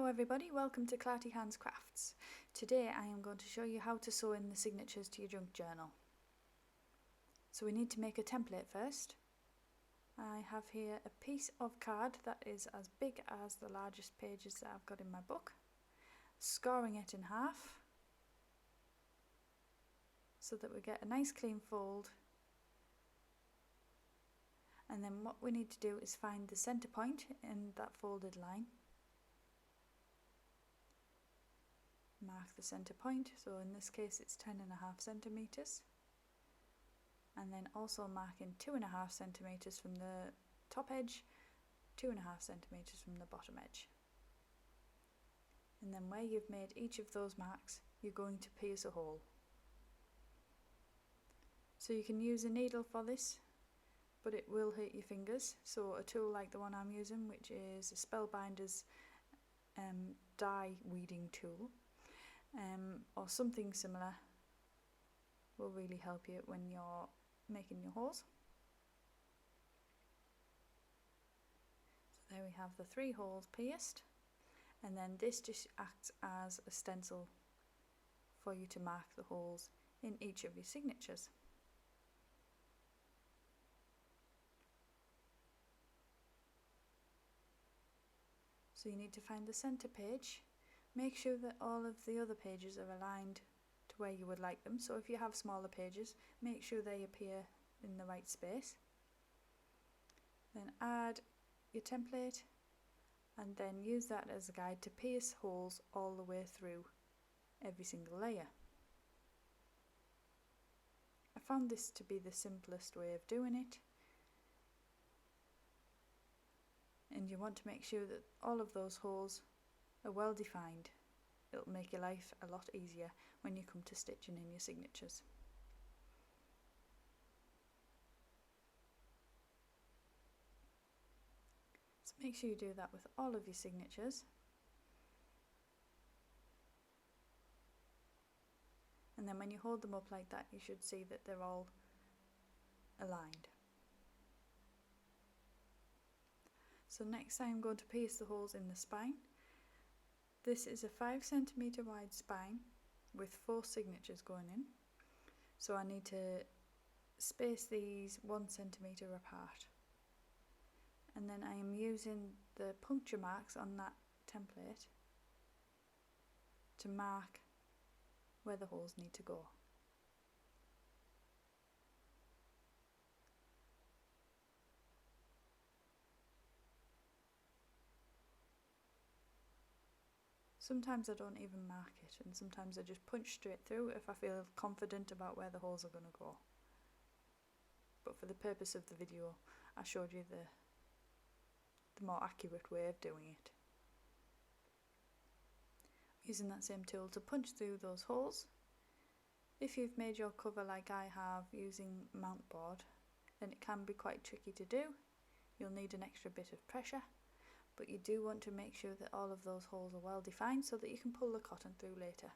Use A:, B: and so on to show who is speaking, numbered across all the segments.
A: everybody, welcome to Clarty Hands Crafts. Today I am going to show you how to sew in the signatures to your junk journal. So we need to make a template first. I have here a piece of card that is as big as the largest pages that I've got in my book. Scoring it in half so that we get a nice clean fold. And then what we need to do is find the centre point in that folded line. Mark the centre point, so in this case it's 10.5 centimetres, and then also marking 2.5 centimetres from the top edge, 2.5 centimetres from the bottom edge. And then where you've made each of those marks, you're going to pierce a hole. So you can use a needle for this, but it will hurt your fingers, so a tool like the one I'm using, which is a Spellbinder's dye weeding tool, or something similar, will really help you when you're making your holes. So there we have the 3 holes pierced, and then this just acts as a stencil for you to mark the holes in each of your signatures. So you need to find the centre page. Make sure that all of the other pages are aligned to where you would like them. So if you have smaller pages, make sure they appear in the right space. Then add your template and then use that as a guide to pierce holes all the way through every single layer. I found this to be the simplest way of doing it. And you want to make sure that all of those holes are well defined. It'll make your life a lot easier when you come to stitching in your signatures. So make sure you do that with all of your signatures. And then when you hold them up like that, you should see that they're all aligned. So next I'm going to pierce the holes in the spine. This is a 5 centimetre wide spine with 4 signatures going in. So I need to space these 1 centimetre apart. And then I am using the puncture marks on that template to mark where the holes need to go. Sometimes I don't even mark it, and sometimes I just punch straight through if I feel confident about where the holes are going to go. But for the purpose of the video, I showed you the more accurate way of doing it. Using that same tool to punch through those holes. If you've made your cover like I have using mount board, then it can be quite tricky to do. You'll need an extra bit of pressure. But you do want to make sure that all of those holes are well defined so that you can pull the cotton through later.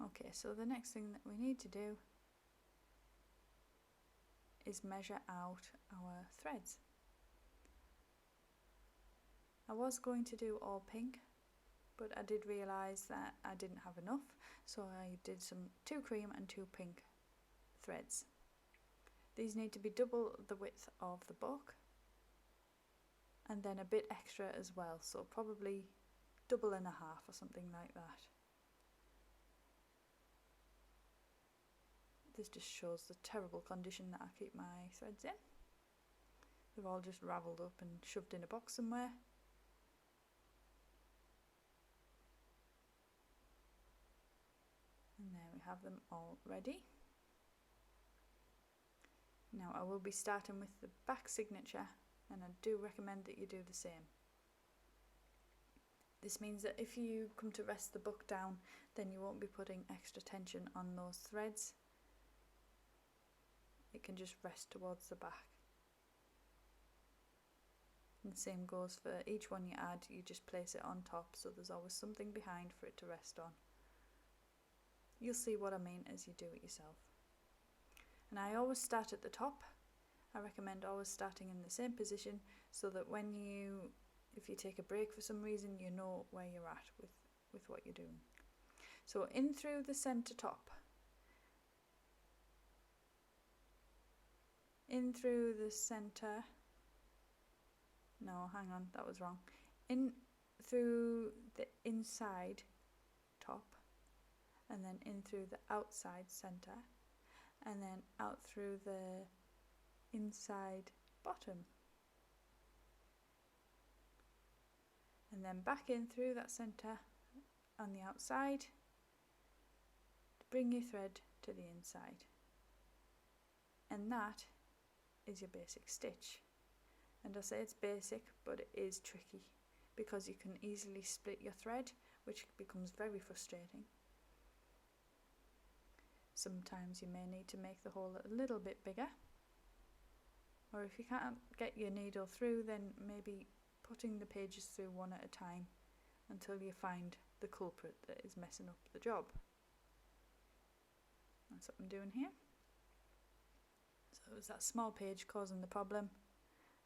A: Okay, so the next thing that we need to do is measure out our threads. I was going to do all pink, but I did realise that I didn't have enough, so I did some 2 cream and 2 pink threads. These need to be double the width of the book, and then a bit extra as well, so probably 1.5 or something like that. This just shows the terrible condition that I keep my threads in. They're all just ravelled up and shoved in a box somewhere. And there we have them all ready. Now I will be starting with the back signature, and I do recommend that you do the same. This means that if you come to rest the book down, then you won't be putting extra tension on those threads. It can just rest towards the back. And the same goes for each one you add, you just place it on top so there's always something behind for it to rest on. you'll see what I mean as you do it yourself. And I always start at the top. I recommend always starting in the same position so that if you take a break for some reason, you know where you're at with what you're doing. So in through the centre top, in through the centre, no, hang on, that was wrong. In through the inside top, and then in through the outside centre, and then out through the inside bottom, and then back in through that centre on the outside to bring your thread to the inside. And that is your basic stitch. And I say it's basic, but it is tricky because you can easily split your thread, which becomes very frustrating. Sometimes you may need to make the hole a little bit bigger, or if you can't get your needle through, then maybe putting the pages through one at a time until you find the culprit that is messing up the job. That's what I'm doing here. So it was that small page causing the problem,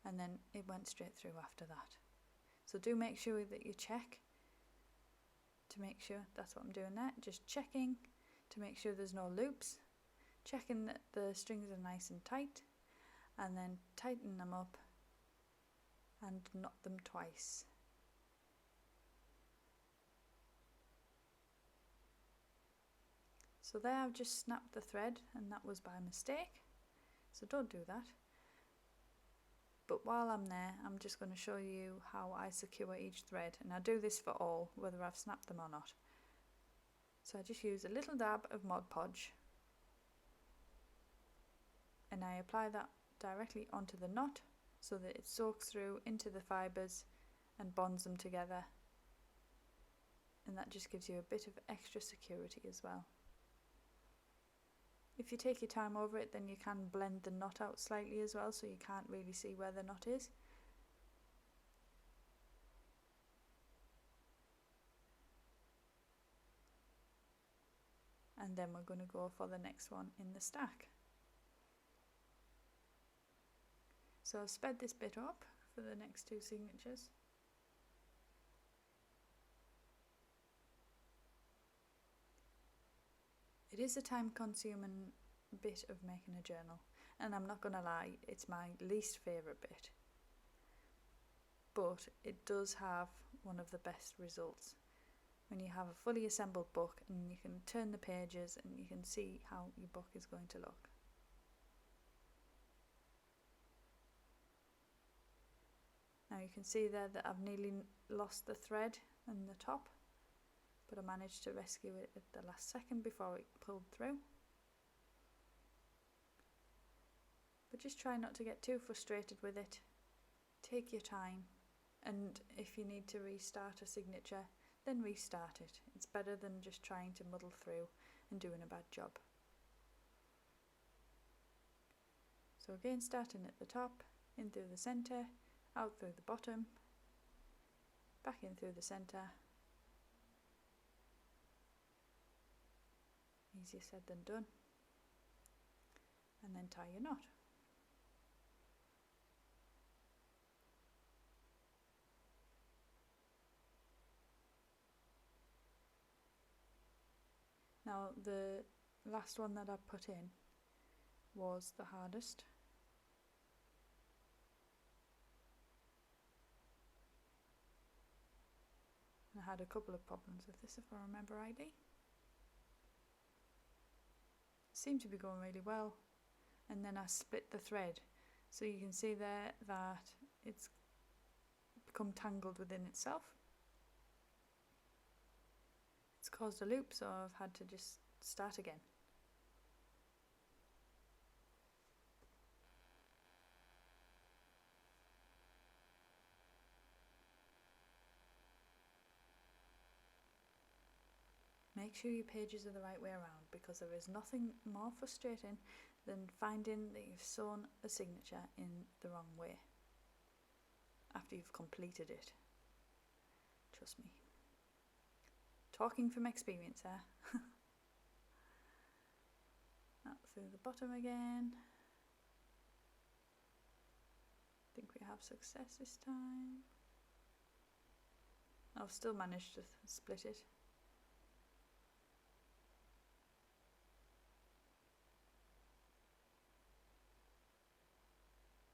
A: and then it went straight through after that. So do make sure that you check to make sure, that's what I'm doing there, just checking to make sure there's no loops, checking that the strings are nice and tight, and then tighten them up and knot them twice. So there I've just snapped the thread, and that was by mistake, so don't do that. But while I'm there, I'm just going to show you how I secure each thread, and I do this for all, whether I've snapped them or not. So I just use a little dab of Mod Podge, and I apply that directly onto the knot so that it soaks through into the fibres and bonds them together, and that just gives you a bit of extra security as well. If you take your time over it, then you can blend the knot out slightly as well, so you can't really see where the knot is. And then we're going to go for the next one in the stack. So I've sped this bit up for the next two signatures. It is a time-consuming bit of making a journal, and I'm not going to lie, it's my least favourite bit. But it does have one of the best results. When you have a fully assembled book and you can turn the pages and you can see how your book is going to look. Now you can see there that I've nearly lost the thread in the top, but I managed to rescue it at the last second before it pulled through. But just try not to get too frustrated with it. Take your time, and if you need to restart a signature, then restart it. It's better than just trying to muddle through and doing a bad job. So again, starting at the top, in through the centre, out through the bottom, back in through the centre. Easier said than done. And then tie your knot. Now the last one that I put in was the hardest. And I had a couple of problems with this, if I remember rightly. Seemed to be going really well, and then I split the thread, so you can see there that it's become tangled within itself. It's caused a loop, so I've had to just start again. Make sure your pages are the right way around, because there is nothing more frustrating than finding that you've sewn a signature in the wrong way after you've completed it. Trust me. Talking from experience there. through the bottom again. I think we have success this time. I've still managed to split it.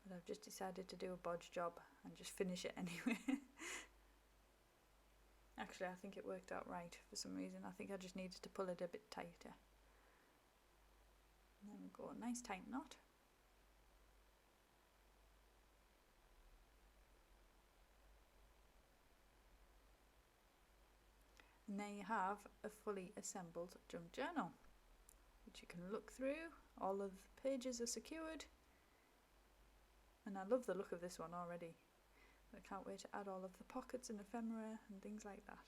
A: But I've just decided to do a bodge job and just finish it anyway. Actually, I think it worked out right for some reason. I think I just needed to pull it a bit tighter. And then we go a nice tight knot. And there you have a fully assembled junk journal, which you can look through. All of the pages are secured. And I love the look of this one already. I can't wait to add all of the pockets and ephemera and things like that.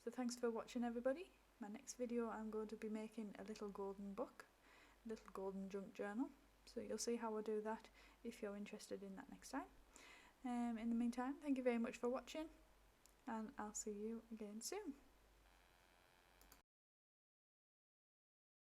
A: So thanks for watching, everybody. My next video I'm going to be making a little golden book, a little golden junk journal. So you'll see how I do that if you're interested in that next time. In the meantime, thank you very much for watching, and I'll see you again soon.